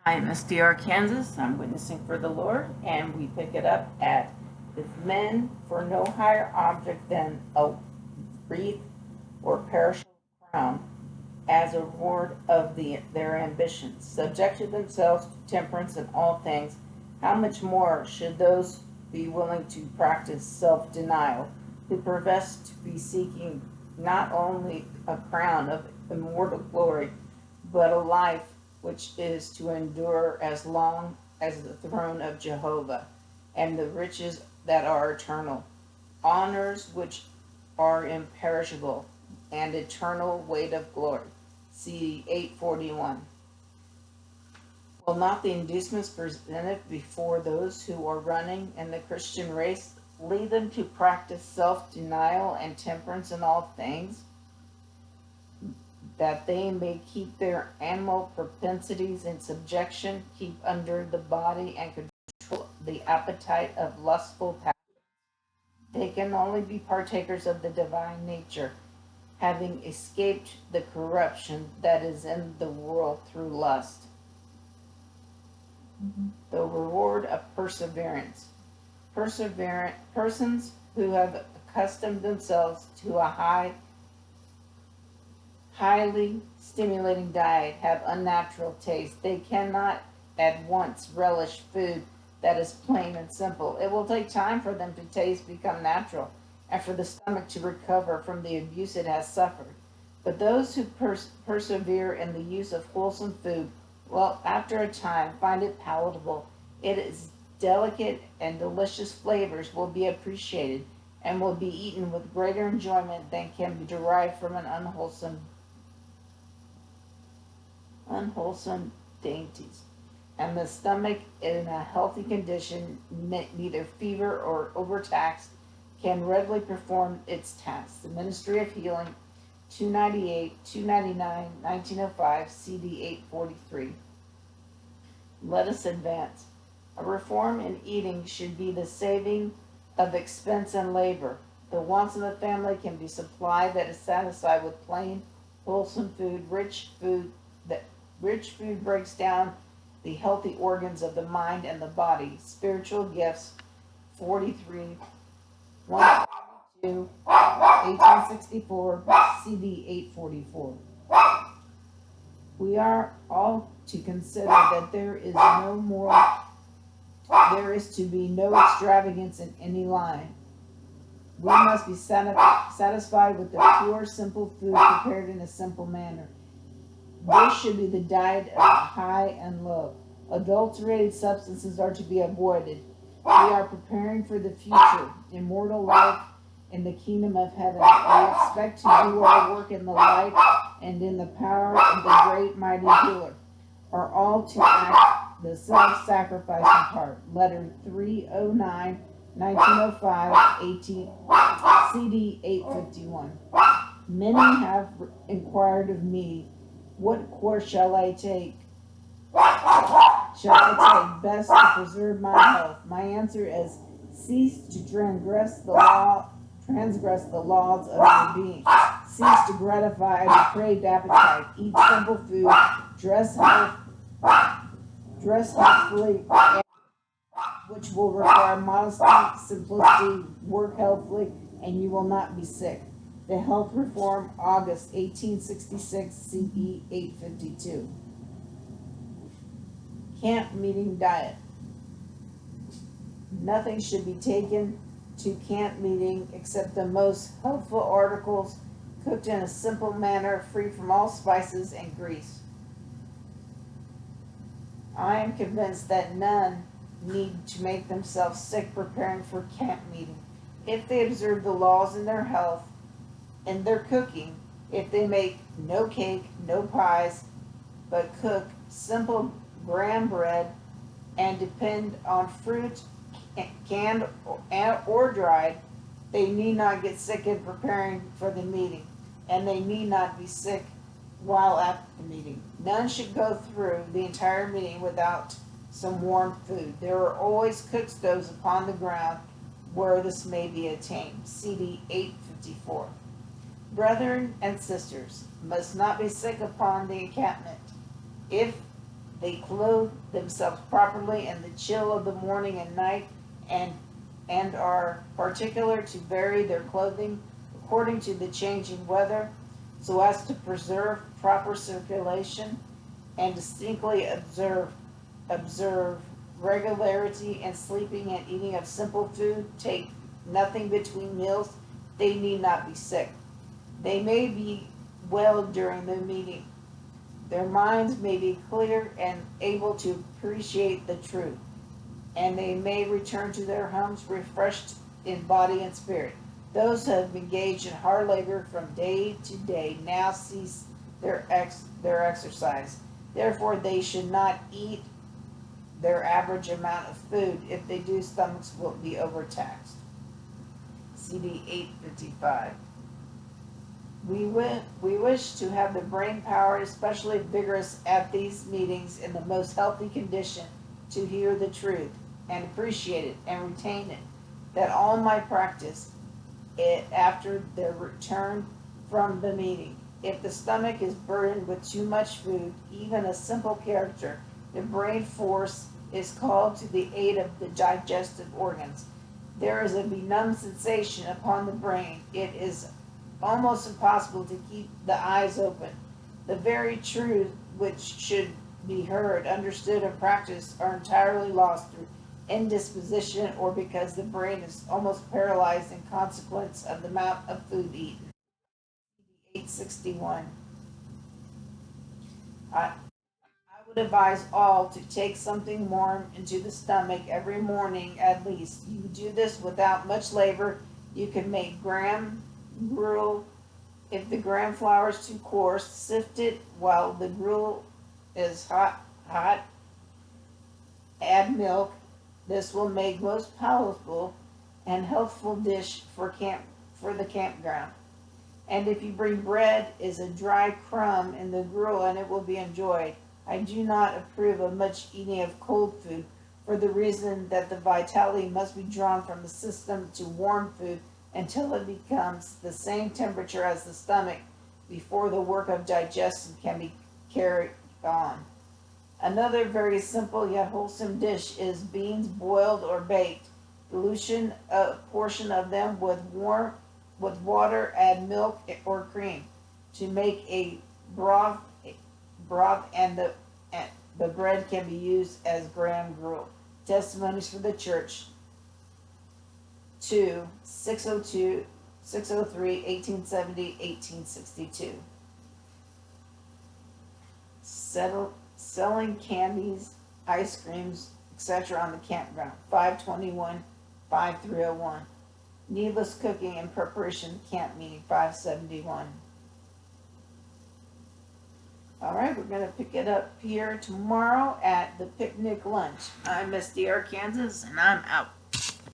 I am SDR Kansas. I'm witnessing for the Lord, and we pick it up at "If men for no higher object than a wreath or perishable crown as a reward of their ambitions, subjected themselves to temperance in all things, how much more should those be willing to practice self-denial, who profess to be seeking not only a crown of immortal glory, but a life which is to endure as long as the throne of Jehovah, and the riches that are eternal, honors which are imperishable, and eternal weight of glory. See 841. Will not the inducements presented before those who are running in the Christian race lead them to practice self-denial and temperance in all things, that they may keep their animal propensities in subjection, keep under the body and control the appetite of lustful passions? They can only be partakers of the divine nature, having escaped the corruption that is in the world through lust. The reward of perseverance. Perseverant persons who have accustomed themselves to a highly stimulating diet have unnatural taste. They cannot at once relish food that is plain and simple. It will take time for them to taste become natural, and for the stomach to recover from the abuse it has suffered. But those who persevere in the use of wholesome food will, after a time, find it palatable. It is delicate, and delicious flavors will be appreciated and will be eaten with greater enjoyment than can be derived from an unwholesome dainties. And the stomach in a healthy condition, neither fever or overtaxed, can readily perform its tasks. The Ministry of Healing, 298, 299, 1905, CD 843. Let us advance. A reform in eating should be the saving of expense and labor. The wants of the family can be supplied that is satisfied with plain, wholesome food. Rich food breaks down the healthy organs of the mind and the body. Spiritual Gifts, 43, 142, 1864, CD 844. We are all to consider that there is to be no extravagance in any line. We must be satisfied with the pure, simple food prepared in a simple manner. This should be the diet of high and low. Adulterated substances are to be avoided. We are preparing for the future, immortal life in the kingdom of heaven. We expect to do our work in the light and in the power of the great mighty healer. Are all to act the self-sacrificing part. Letter 309, 1905, 18, CD 851. Many have inquired of me, what course shall I take? Shall I take best to preserve my health? My answer is, cease to transgress the laws of your being. Cease to gratify a depraved appetite. Eat simple food. Dress healthfully, which will require modesty, simplicity. Work healthfully, and you will not be sick. The Health Reform, August 1866, CE 852. Camp meeting diet. Nothing should be taken to camp meeting except the most healthful articles cooked in a simple manner, free from all spices and grease. I am convinced that none need to make themselves sick preparing for camp meeting. If they observe the laws in their health, in their cooking, if they make no cake, no pies, but cook simple graham bread and depend on fruit, canned or dried, they need not get sick in preparing for the meeting, and they need not be sick while at the meeting. None should go through the entire meeting without some warm food. There are always cook stoves upon the ground where this may be attained. CD 854. Brethren and sisters must not be sick upon the encampment. If They clothe themselves properly in the chill of the morning and night, and are particular to vary their clothing according to the changing weather, so as to preserve proper circulation, and distinctly observe regularity in sleeping and eating of simple food. Take nothing between meals. They need not be sick. They may be well during the meeting. Their minds may be clear and able to appreciate the truth, and they may return to their homes refreshed in body and spirit. Those who have engaged in hard labor from day to day now cease their exercise. Therefore, they should not eat their average amount of food. If they do, stomachs will be overtaxed. CD 855. We wish to have the brain power especially vigorous at these meetings in the most healthy condition to hear the truth and appreciate it and retain it, that all might practice it after their return from the meeting. If the stomach is burdened with too much food, even a simple character, the brain force is called to the aid of the digestive organs. There is a benumbed sensation upon the brain. It is almost impossible to keep the eyes open. The very truth which should be heard, understood, and practiced are entirely lost through indisposition or because the brain is almost paralyzed in consequence of the amount of food eaten. 861. I would advise all to take something warm into the stomach every morning at least. You do this without much labor. You can make graham gruel. If the graham flour is too coarse, sift it while the gruel is hot. Add milk. This will make most palatable and healthful dish for the campground. And if you bring bread, is a dry crumb in the gruel, and it will be enjoyed. I do not approve of much eating of cold food, for the reason that the vitality must be drawn from the system to warm food until it becomes the same temperature as the stomach before the work of digestion can be carried on. Another very simple yet wholesome dish is beans boiled or baked. Dilution a portion of them with water, add milk or cream to make a broth, and the bread can be used as graham gruel. Testimonies for the Church 2, 602, 603, 1870, 1862. Selling candies, ice creams, etc. on the campground. 521, 5301. Needless cooking and preparation camp meeting. 571. All right, we're going to pick it up here tomorrow at the picnic lunch. I'm Miss DR Kansas, and I'm out.